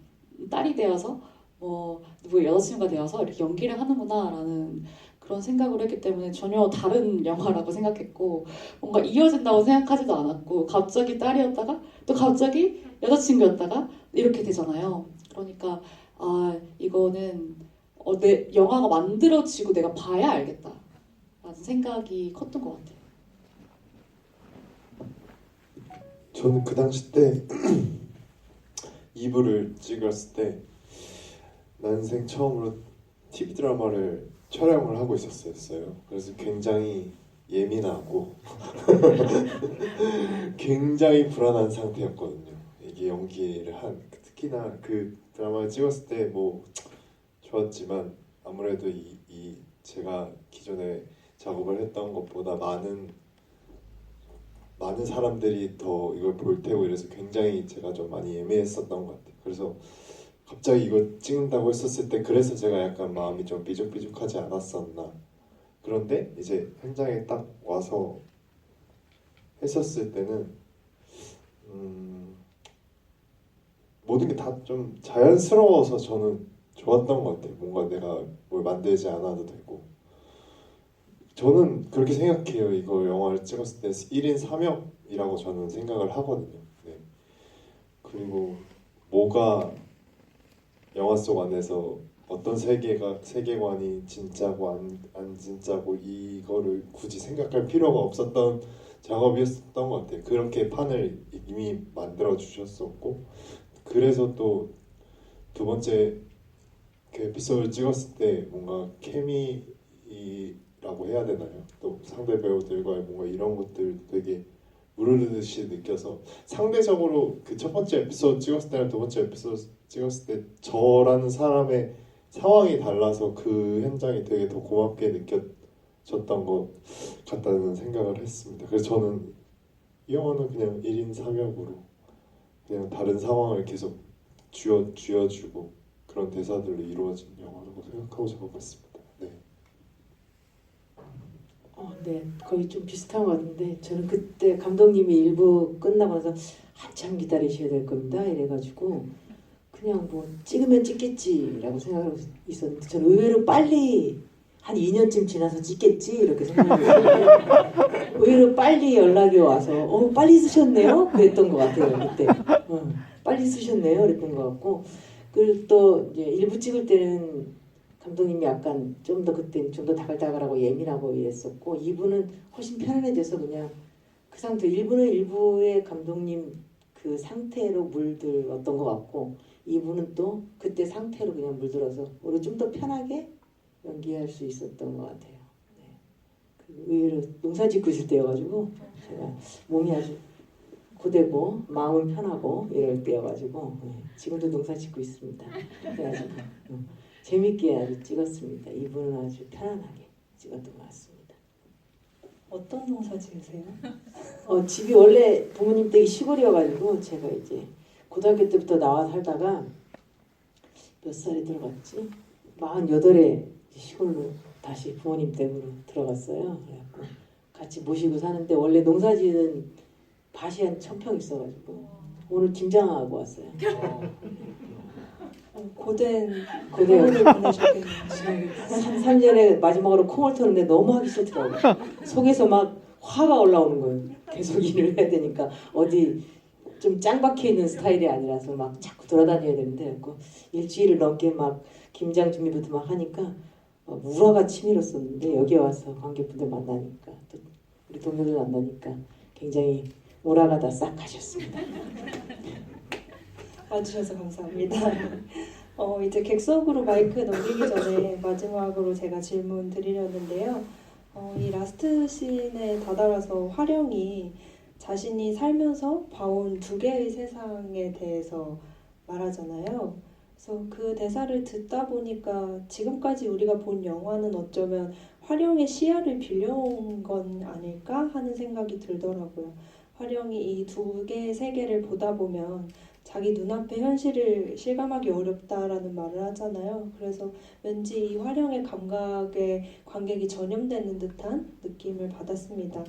딸이 되어서 뭐 누구의 여자친구가 되어서 이렇게 연기를 하는구나 라는 그런 생각을 했기 때문에 전혀 다른 영화라고 생각했고 뭔가 이어진다고 생각하지도 않았고 갑자기 딸이었다가 또 갑자기 여자친구였다가 이렇게 되잖아요. 그러니까 이거는 내 영화가 만들어지고 내가 봐야 알겠다 라는 생각이 컸던 것 같아요. 저는 그 당시 때 2부를 찍었을 때 난생 처음으로 TV 드라마를 촬영을 하고 있었어요. 그래서 굉장히 예민하고 굉장히 불안한 상태였거든요. 이게 연기를 특히나 그 드라마를 찍었을 때 뭐 좋았지만 아무래도 이 제가 기존에 작업을 했던 것보다 많은 사람들이 더 이걸 볼 테고 이래서 굉장히 제가 좀 많이 예민했었던 것 같아요. 그래서 갑자기 이거 찍는다고 했었을 때 그래서 제가 약간 마음이 좀 삐죽삐죽하지 않았었나. 그런데 이제 현장에 딱 와서 했었을 때는 모든 게 다 좀 자연스러워서 저는 좋았던 것 같아요. 뭔가 내가 뭘 만들지 않아도 되고. 저는 그렇게 생각해요. 이거 영화를 찍었을 때 1인 3역이라고 저는 생각을 하거든요. 네. 그리고 뭐가 영화 속 안에서 어떤 세계관이 진짜고 안 진짜고 이거를 굳이 생각할 필요가 없었던 작업이었던 것 같아요. 그렇게 판을 이미 만들어 주셨었고 그래서 또 두 번째 그 에피소드를 찍었을 때 뭔가 케미라고 해야 되나요? 또 상대 배우들과의 뭔가 이런 것들 되게 무르르듯이 느껴서 상대적으로 그 첫 번째 에피소드 찍었을 때랑 두 번째 에피소드 찍었을 때 저라는 사람의 상황이 달라서 그 현장이 되게 더 고맙게 느껴졌던 것 같다는 생각을 했습니다. 그래서 저는 이 영화는 그냥 1인 3역으로 그냥 다른 상황을 계속 쥐어주고 그런 대사들로 이루어진 영화라고 생각하고 작업했습니다. 네. 네, 거의 좀 비슷한 것 같은데 저는 그때 감독님이 일부 끝나고 나서 한참 기다리셔야 될 겁니다 이래가지고 그냥 뭐 찍으면 찍겠지라고 생각하고 있었는데 저는 의외로 빨리 한 2년쯤 지나서 찍겠지 이렇게 생각했어요. 의외로 빨리 연락이 와서 빨리 쓰셨네요? 그랬던 것 같아요 그때. 빨리 쓰셨네요? 그랬던 것 같고 그리고 또 이제 일부 찍을 때는 감독님이 약간 좀 더 그때 좀 더 다글다글하고 예민하고 이랬었고 이분은 훨씬 편안해져서 그냥 그 상태 일부는 일부의 감독님 그 상태로 물들었던 것 같고 이분은 또 그때 상태로 그냥 물들어서 오히려 좀 더 편하게 연기할 수 있었던 것 같아요. 네. 그 의외로 농사 짓고 있을 때여가지고 제가 몸이 아주 고되고 마음은 편하고 이럴 때여가지고 네. 지금도 농사 짓고 있습니다. 그래가지고 재밌게 아주 찍었습니다. 이분은 아주 편안하게 찍었던 것 같습니다. 어떤 농사 지으세요? 집이 원래 부모님 댁이 시골이어가지고 제가 이제 고등학교 때부터 나와 살다가 몇 살에 들어갔지? 48에 시골로 다시 부모님 댁으로 들어갔어요. 그래갖고 같이 모시고 사는데 원래 농사지는 밭이 한 1000평 있어가지고 오늘 김장하고 왔어요. 고된 고된 하루를 보내셨겠네요. 3년에 마지막으로 콩을 터는데 너무 하기 싫더라고요. 속에서 막 화가 올라오는 거예요. 계속 일을 해야 되니까 어디 좀 짱 박혀 있는 스타일이 아니라서 막 자꾸 돌아다녀야 되는데 그 일주일을 넘게 막 김장 준비부터 막 하니까 우라가 치밀었었는데 여기 와서 관객분들 만나니까 또 우리 동료들 만나니까 굉장히 우라가 다 싹 가셨습니다. 와주셔서 감사합니다. 이제 객석으로 마이크 넘기기 전에 마지막으로 제가 질문 드리려는데요. 이 라스트 씬에 다다라서 화령이 자신이 살면서 봐온 두 개의 세상에 대해서 말하잖아요. 그래서 그 대사를 듣다 보니까 지금까지 우리가 본 영화는 어쩌면 화령의 시야를 빌려온 건 아닐까 하는 생각이 들더라고요. 화령이 이 두 개의 세계를 보다 보면 자기 눈앞의 현실을 실감하기 어렵다라는 말을 하잖아요. 그래서 왠지 이 화령의 감각에 관객이 전염되는 듯한 느낌을 받았습니다.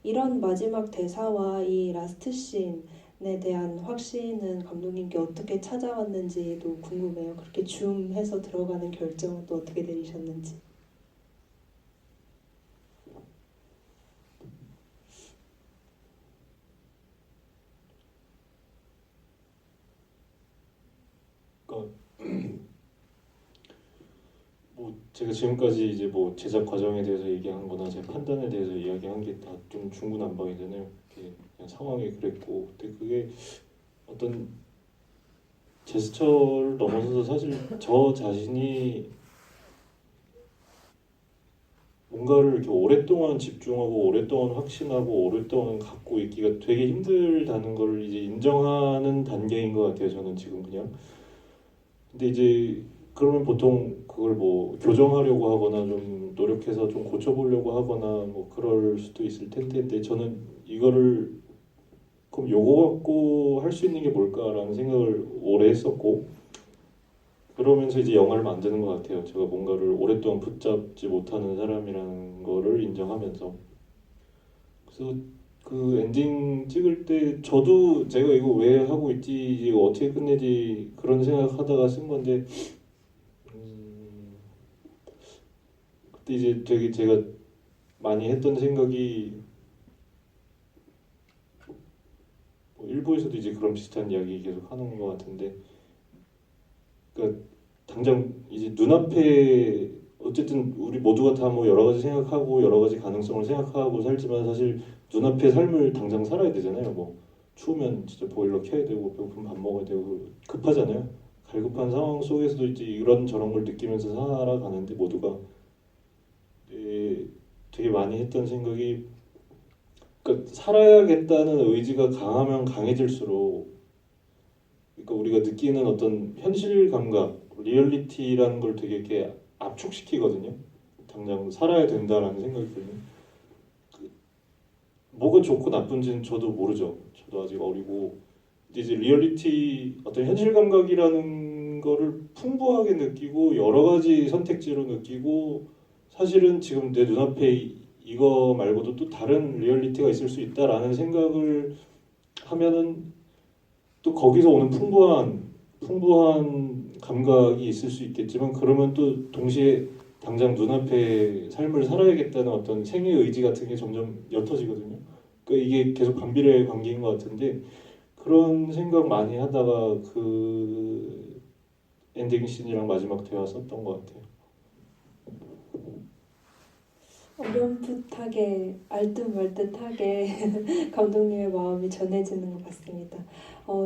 이런 마지막 대사와 이 라스트 씬에 대한 확신은 감독님께 어떻게 찾아왔는지도 궁금해요. 그렇게 줌해서 들어가는 결정은 또 어떻게 내리셨는지. 뭐 제가 지금까지 이제 뭐 제작 과정에 대해서 얘기한 거나 제 판단에 대해서 이야기한 게 다 좀 중구난방이잖아요. 그냥 상황이 그랬고 근데 그게 어떤 제스처를 넘어서서 사실 저 자신이 뭔가를 이렇게 오랫동안 집중하고 오랫동안 확신하고 오랫동안 갖고 있기가 되게 힘들다는 걸 이제 인정하는 단계인 것 같아요. 저는 지금 그냥. 근데 이제 그러면 보통 그걸 뭐 교정하려고 하거나 좀 노력해서 좀 고쳐보려고 하거나 뭐 그럴 수도 있을 텐데 근데 저는 이거를 그럼 요거 갖고 할 수 있는 게 뭘까라는 생각을 오래 했었고 그러면서 이제 영화를 만드는 것 같아요. 제가 뭔가를 오랫동안 붙잡지 못하는 사람이라는 거를 인정하면서 그래서 그 엔딩 찍을 때 저도 제가 이거 왜 하고 있지 이거 어떻게 끝내지 그런 생각하다가 쓴 건데 그때 이제 되게 제가 많이 했던 생각이 뭐 일부에서도 이제 그런 비슷한 이야기 계속 하는 것 같은데 그러니까 당장 이제 눈앞에 어쨌든 우리 모두가 다 뭐 여러 가지 생각하고 여러 가지 가능성을 생각하고 살지만 사실 눈앞의 삶을 당장 살아야 되잖아요. 뭐 추우면 진짜 보일러 켜야 되고 배고프면 밥 먹어야 되고 급하잖아요. 갈급한 상황 속에서도 이제 이런 저런 걸 느끼면서 살아가는데 모두가 되게 많이 했던 생각이 그러니까 살아야겠다는 의지가 강하면 강해질수록 그러니까 우리가 느끼는 어떤 현실 감각, 리얼리티라는 걸 되게 이렇게 압축시키거든요. 당장 살아야 된다라는 생각이 들면 뭐가 좋고 나쁜지는 저도 모르죠. 저도 아직 어리고 근데 이제 리얼리티 어떤 현실 감각이라는 거를 풍부하게 느끼고 여러 가지 선택지로 느끼고 사실은 지금 내 눈앞에 이거 말고도 또 다른 리얼리티가 있을 수 있다라는 생각을 하면은 또 거기서 오는 풍부한 감각이 있을 수 있겠지만 그러면 또 동시에 당장 눈앞에 삶을 살아야겠다는 어떤 생애 의지 같은 게 점점 옅어지거든요. 그러니까 이게 계속 반비례의 관계인 것 같은데 그런 생각 많이 하다가 그 엔딩 씬이랑 마지막 대화 썼던 것 같아요. 어렴풋하게 알듯말듯하게 감독님의 마음이 전해지는 것 같습니다.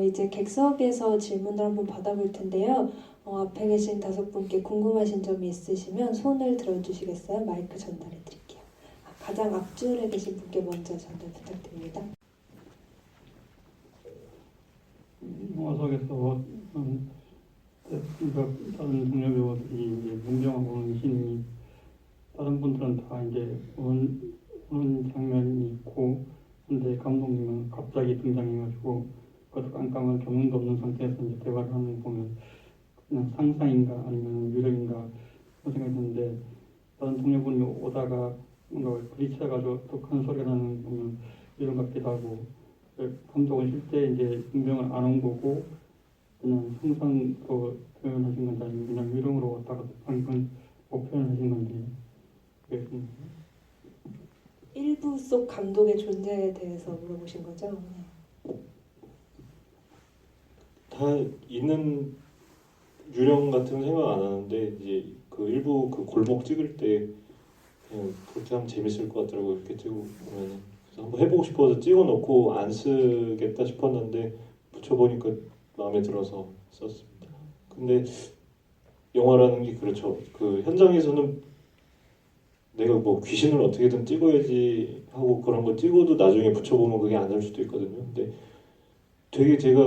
이제 객석에서 질문을 한번 받아볼 텐데요. 앞에 계신 5분께 궁금하신 점이 있으시면 손을 들어주시겠어요? 마이크 전달해 드릴게요. 가장 앞줄에 계신 분께 먼저 전달 부탁드립니다. 영화석에서 다른 동료 배우들이 이제 문정하고는 신이 다른 분들은 다 이제 오는 장면이 있고, 근데 감독님은 갑자기 등장해가지고 그것도 깜깜한 경험도 없는 상태에서 이제 대화를 하는 거 보면 그냥 상상인가 아니면 유령인가 그런 생각이 드는데, 다른 동료분이 오다가 뭔가 부딪혀가지고 또 큰 소리가 나는 거 보면 유령 같기도 하고, 감독은 실제 이제 문정을 안 온 거고 그냥 상상으로 표현하신 건지 아니면 그냥 유령으로 왔다 갔다 한 건 못 표현하신 건지. 일부 속 감독의 존재에 대해서 물어보신 거죠? 다 있는 유령 같은 생각 안 하는데 이제 그 일부 그 골목 찍을 때 그냥 그렇게 하면 재밌을 것 같더라고요. 이렇게 찍고 보면은. 그래서 한번 해보고 싶어서 찍어놓고 안 쓰겠다 싶었는데 붙여보니까 마음에 들어서 썼습니다. 근데 영화라는 게 그렇죠. 그 현장에서는 내가 뭐 귀신을 어떻게든 찍어야지 하고 그런 거 찍어도 나중에 붙여보면 그게 안 될 수도 있거든요. 근데 되게 제가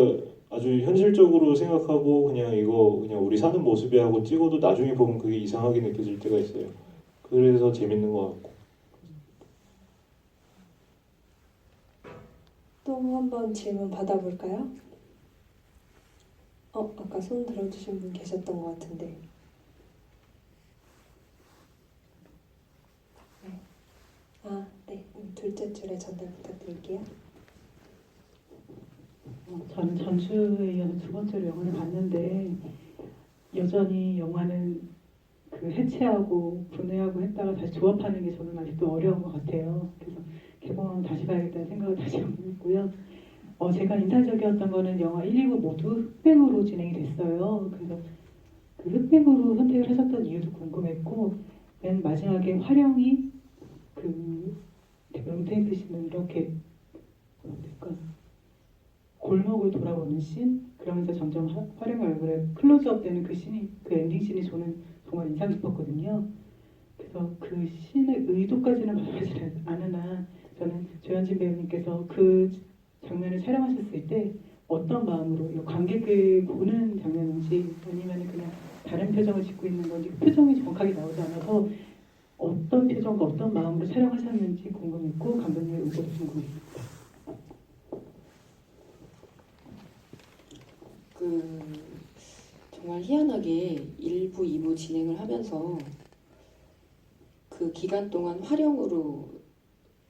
아주 현실적으로 생각하고 그냥 이거 그냥 우리 사는 모습이야 하고 찍어도 나중에 보면 그게 이상하게 느껴질 때가 있어요. 그래서 재밌는 것 같고. 또 한번 질문 받아볼까요? 아까 손 들어주신 분 계셨던 것 같은데. 네. 둘째 줄에 전달 부탁드릴게요. 저는 전주에 이어서 2번째로 영화를 봤는데 여전히 영화는 그 해체하고 분해하고 했다가 다시 조합하는 게 저는 아직도 어려운 것 같아요. 그래서 개봉하면 다시 봐야겠다는 생각을 다시 한번 했고요. 제가 인상적이었던 거는 영화 1, 2부 모두 흑백으로 진행이 됐어요. 그래서 그 흑백으로 선택을 하셨던 이유도 궁금했고, 맨 마지막에 화령이 그 은퇴 씨는 이렇게 뭐랄까 골목을 돌아보는 씬, 그러면서 점점 화령의 얼굴에 클로즈업 되는 그 씬이, 그 엔딩 씬이 저는 정말 인상 깊었거든요. 그래서 그 씬의 의도까지는 말하지 않으나 저는 조현진 배우님께서 그 장면을 촬영하셨을 때 어떤 마음으로 관객을 보는 장면인지 아니면 그냥 다른 표정을 짓고 있는 건지 그 표정이 정확하게 나오지 않아서 어떤 표정과 어떤 마음으로 촬영하셨는지 궁금했고 감독님의 의도도 궁금했습니다. 정말 희한하게 1부, 2부 진행을 하면서 그 기간 동안 활용으로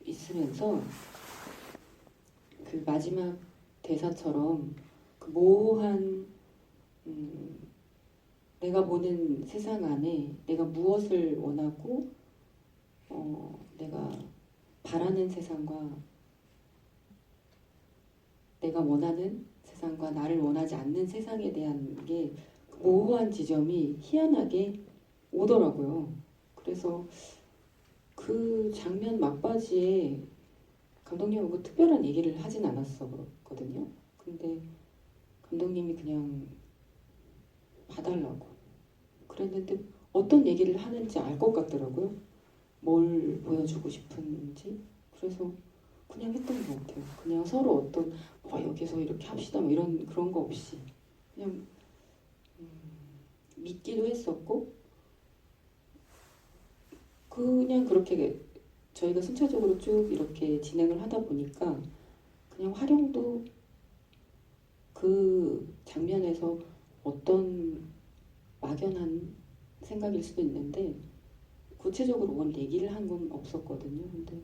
있으면서 그 마지막 대사처럼 그 모호한 내가 보는 세상 안에 내가 무엇을 원하고 내가 바라는 세상과 내가 원하는 세상과 나를 원하지 않는 세상에 대한 게 모호한 지점이 희한하게 오더라고요. 그래서 그 장면 막바지에 감독님하고 특별한 얘기를 하진 않았었거든요. 근데 감독님이 그냥 봐달라고 그랬는데 어떤 얘기를 하는지 알 것 같더라고요. 뭘 보여주고 싶은지. 그래서 그냥 했던 것 같아요. 그냥 서로 어떤 여기서 이렇게 합시다 뭐 이런 그런 거 없이 그냥 믿기도 했었고 그냥 그렇게 저희가 순차적으로 쭉 이렇게 진행을 하다 보니까 그냥 활용도 그 장면에서 어떤 막연한 생각일 수도 있는데 구체적으로 뭘 얘기를 한 건 없었거든요. 근데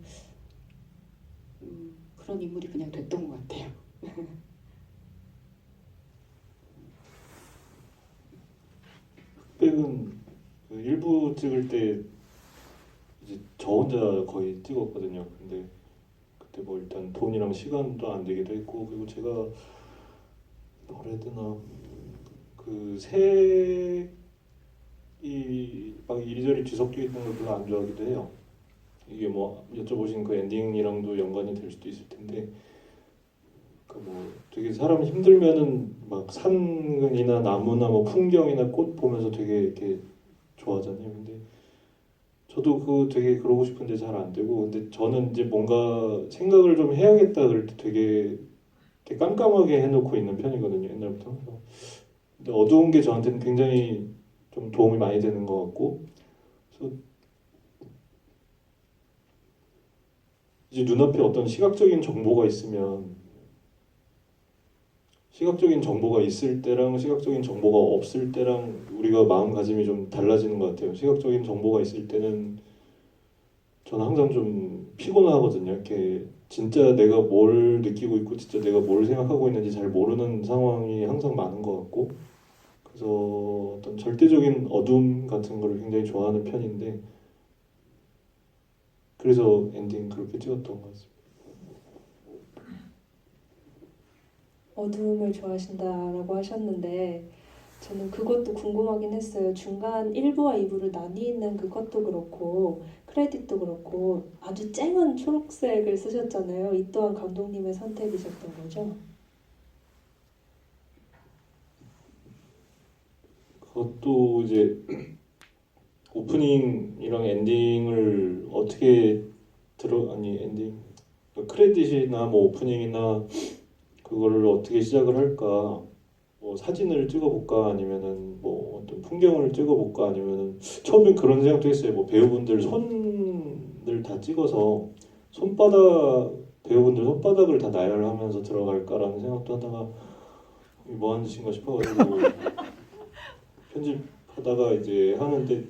그런 인물이 그냥 됐던 것 같아요. 흑백은 그 일부 찍을 때 이제 저 혼자 거의 찍었거든요. 근데 그때 뭐 일단 돈이랑 시간도 안 되기도 했고, 그리고 제가 뭐라 해야 되나 그 색이 막 이리저리 뒤섞여 있는 걸 별로 안 좋아하기도 해요. 이게 뭐 여쭤보신 그 엔딩이랑도 연관이 될 수도 있을 텐데 그 뭐 되게 사람 힘들면은 막 산이나 나무나 뭐 풍경이나 꽃 보면서 되게 이렇게 좋아하잖아요. 근데 저도 그거 되게 그러고 싶은데 잘 안 되고 근데 저는 이제 뭔가 생각을 좀 해야겠다 그럴 때 되게 깜깜하게 해놓고 있는 편이거든요. 옛날부터. 근데 어두운 게 저한테는 굉장히 좀 도움이 많이 되는 것 같고 그래서 이제 눈앞에 어떤 시각적인 정보가 있으면 시각적인 정보가 있을 때랑 시각적인 정보가 없을 때랑 우리가 마음가짐이 좀 달라지는 것 같아요. 시각적인 정보가 있을 때는 저는 항상 좀 피곤하거든요. 이렇게 진짜 내가 뭘 느끼고 있고 진짜 내가 뭘 생각하고 있는지 잘 모르는 상황이 항상 많은 것 같고 그래서 어떤 절대적인 어둠 같은 거를 굉장히 좋아하는 편인데 그래서 엔딩 그렇게 찍었던 것 같습니다. 어두움을 좋아하신다라고 하셨는데 저는 그것도 궁금하긴 했어요. 중간 1부와 2부를 나뉘는 그것도 그렇고 크레딧도 그렇고 아주 쨍한 초록색을 쓰셨잖아요. 이 또한 감독님의 선택이셨던 거죠? 그것도 이제 오프닝이랑 엔딩을 어떻게 엔딩 크레딧이나 뭐 오프닝이나 그거를 어떻게 시작을 할까? 뭐 사진을 찍어볼까? 아니면은 뭐 어떤 풍경을 찍어볼까? 아니면은 처음엔 그런 생각도 했어요. 뭐 배우분들 손을 다 찍어서 배우분들 손바닥을 다 나열하면서 들어갈까라는 생각도 하다가 이게 뭐 하는 짓인가 싶어가지고 편집하다가 이제 하는데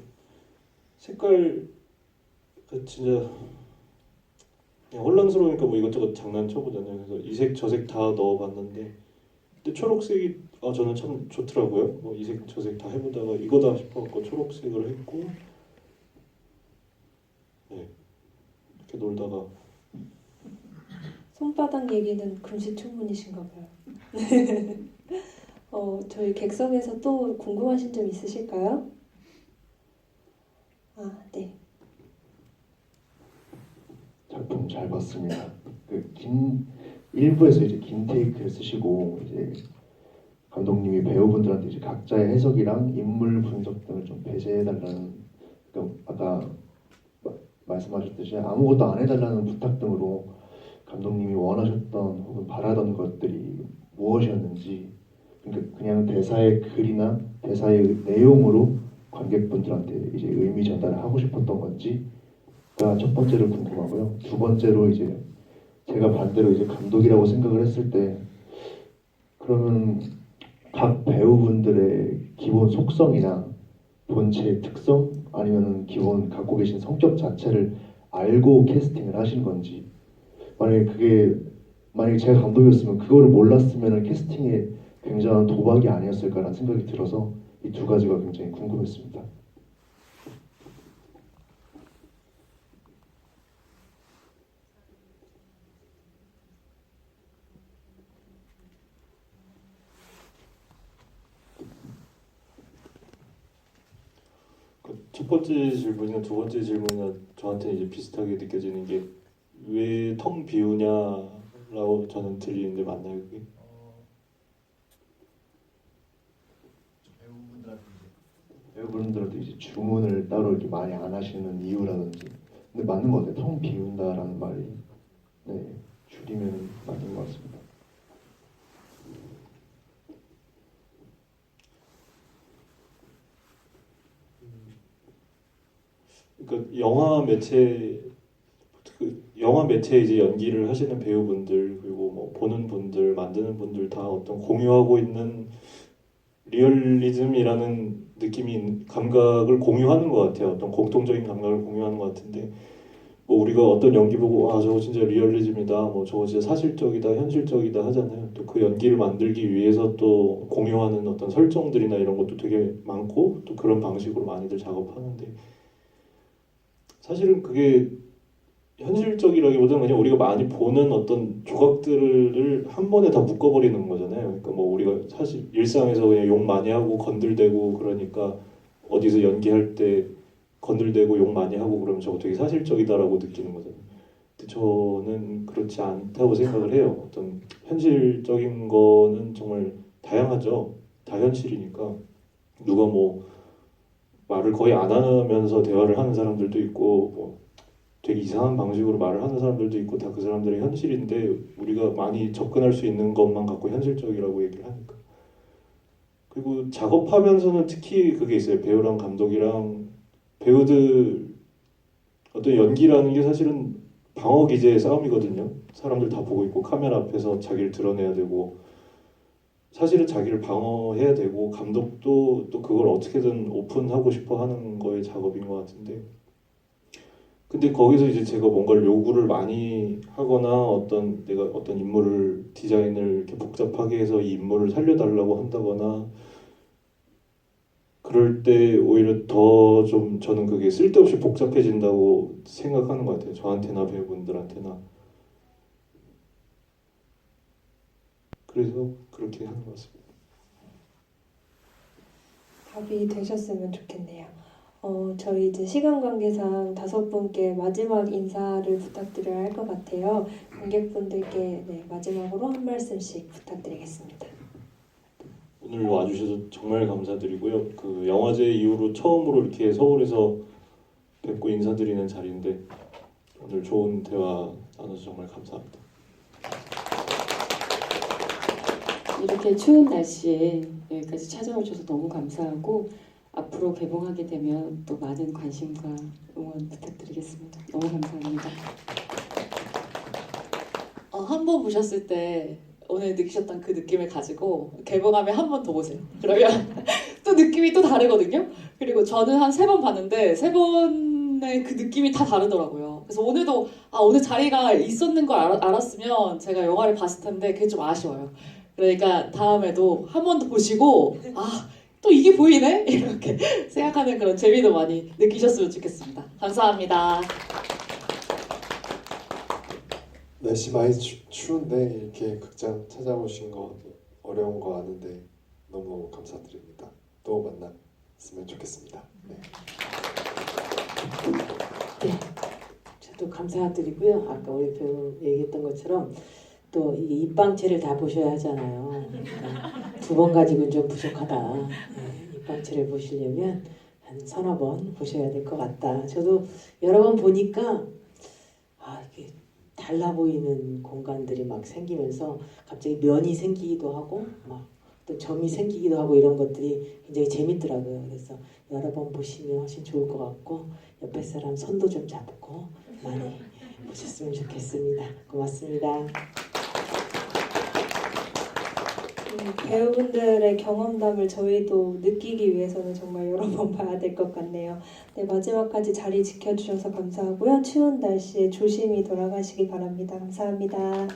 색깔 진짜 그냥 혼란스러우니까 뭐 이것저것 장난쳐보잖아요. 그래서 이색 저색 다 넣어봤는데 근데 초록색이 저는 참 좋더라고요. 뭐 이색 저색 다 해보다가 이거다 싶어갖고 초록색을 했고 네 이렇게 놀다가 손바닥 얘기는 금시초문이신가 봐요. 저희 객석에서 또 궁금하신 점 있으실까요? 네. 작품 잘 봤습니다. 일부에서 이제 긴 테이크를 쓰시고 이제 감독님이 배우분들한테 이제 각자의 해석이랑 인물 분석 등을 좀 배제해달라는 그러니까 아까 말씀하셨듯이 아무것도 안 해달라는 부탁 등으로 감독님이 원하셨던 혹은 바라던 것들이 무엇이었는지 그러니까 그냥 대사의 글이나 대사의 내용으로 관객분들한테 이제 의미 전달을 하고 싶었던 건지가 첫 번째로 궁금하고요. 두 번째로 이제 제가 반대로 이제 감독이라고 생각을 했을 때 그러면 각 배우분들의 기본 속성이나 본체의 특성 아니면은 기본 갖고 계신 성격 자체를 알고 캐스팅을 하신 건지 만약에 제가 감독이었으면 그거를 몰랐으면 캐스팅에 굉장한 도박이 아니었을까라는 생각이 들어서 이 두 가지가 굉장히 궁금했습니다. 첫 번째 질문이나 두 번째 질문이나 저한테는 이제 비슷하게 느껴지는 게 왜 텅 비우냐라고 저는 들리는데 맞나요 그게? 배우분들한테 이제 주문을 따로 이렇게 많이 안 하시는 이유라든지 근데 맞는 것 같아요. 텅 비운다라는 말이 줄이면 맞는 것 같습니다. 그러니까 영화 매체에 이제 연기를 하시는 배우분들 그리고 뭐 보는 분들 만드는 분들 다 어떤 공유하고 있는 리얼리즘이라는 감각을 공유하는 것 같아요. 어떤 공통적인 감각을 공유하는 것 같은데 뭐 우리가 어떤 연기 보고 저거 진짜 리얼리즘이다 뭐 저거 진짜 사실적이다 현실적이다 하잖아요. 또 그 연기를 만들기 위해서 또 공유하는 어떤 설정들이나 이런 것도 되게 많고 또 그런 방식으로 많이들 작업하는데 사실은 그게 현실적이라기보다는 그냥 우리가 많이 보는 어떤 조각들을 한 번에 다 묶어버리는 거잖아요. 그러니까 뭐 우리가 사실 일상에서 그냥 욕 많이 하고 건들대고 그러니까 어디서 연기할 때 건들대고 욕 많이 하고 그러면 저거 되게 사실적이다라고 느끼는 거잖아요. 근데 저는 그렇지 않다고 생각을 해요. 어떤 현실적인 거는 정말 다양하죠. 다 현실이니까 누가 뭐 말을 거의 안 하면서 대화를 하는 사람들도 있고 뭐 되게 이상한 방식으로 말을 하는 사람들도 있고 다 그 사람들의 현실인데 우리가 많이 접근할 수 있는 것만 갖고 현실적이라고 얘기를 하니까. 그리고 작업하면서는 특히 그게 있어요. 배우랑 감독이랑 배우들 어떤 연기라는 게 사실은 방어 기제의 싸움이거든요. 사람들 다 보고 있고 카메라 앞에서 자기를 드러내야 되고 사실은 자기를 방어해야 되고 감독도 또 그걸 어떻게든 오픈하고 싶어 하는 거의 작업인 것 같은데 근데 거기서 이제 제가 뭔가를 요구를 많이 하거나 내가 어떤 인물을 디자인을 이렇게 복잡하게 해서 이 인물을 살려달라고 한다거나 그럴 때 오히려 더 좀 저는 그게 쓸데없이 복잡해진다고 생각하는 것 같아요. 저한테나 배우분들한테나. 그래서 그렇게 하는 것 같습니다. 답이 되셨으면 좋겠네요. 저희 이제 시간 관계상 5분께 마지막 인사를 부탁드려야 할 것 같아요. 관객분들께 마지막으로 한 말씀씩 부탁드리겠습니다. 오늘 와주셔서 정말 감사드리고요. 그 영화제 이후로 처음으로 이렇게 서울에서 뵙고 인사드리는 자리인데 오늘 좋은 대화 나눠서 정말 감사합니다. 이렇게 추운 날씨에 여기까지 찾아오셔서 너무 감사하고 앞으로 개봉하게 되면 또 많은 관심과 응원 부탁드리겠습니다. 너무 감사합니다. 한 번 보셨을 때 오늘 느끼셨던 그 느낌을 가지고 개봉하면 한 번 더 보세요. 그러면 또 느낌이 또 다르거든요. 그리고 저는 한 3번 봤는데 3번의 그 느낌이 다 다르더라고요. 그래서 오늘도 오늘 자리가 있었는 걸 알았으면 제가 영화를 봤을 텐데 그게 좀 아쉬워요. 그러니까 다음에도 한 번 더 보시고 또 이게 보이네? 이렇게 생각하는 그런 재미도 많이 느끼셨으면 좋겠습니다. 감사합니다. 날씨 많이 추운데 이렇게 극장 찾아오신 거 어려운 거 아는데 너무 감사드립니다. 또 만났으면 좋겠습니다. 네. 저도 감사드리고요. 아까 우리 배우 얘기했던 것처럼 또 이게 입방체를 다 보셔야 하잖아요. 그러니까 2번 가지고는 좀 부족하다. 입방체를 보시려면 한 3-4번 보셔야 될 것 같다. 저도 여러 번 보니까 이게 달라 보이는 공간들이 막 생기면서 갑자기 면이 생기기도 하고 막 또 점이 생기기도 하고 이런 것들이 굉장히 재밌더라고요. 그래서 여러 번 보시면 훨씬 좋을 것 같고 옆에 사람 손도 좀 잡고 많이 보셨으면 좋겠습니다. 고맙습니다. 배우분들의 경험담을 저희도 느끼기 위해서는 정말 여러 번 봐야 될 것 같네요. 마지막까지 자리 지켜주셔서 감사하고요. 추운 날씨에 조심히 돌아가시기 바랍니다. 감사합니다.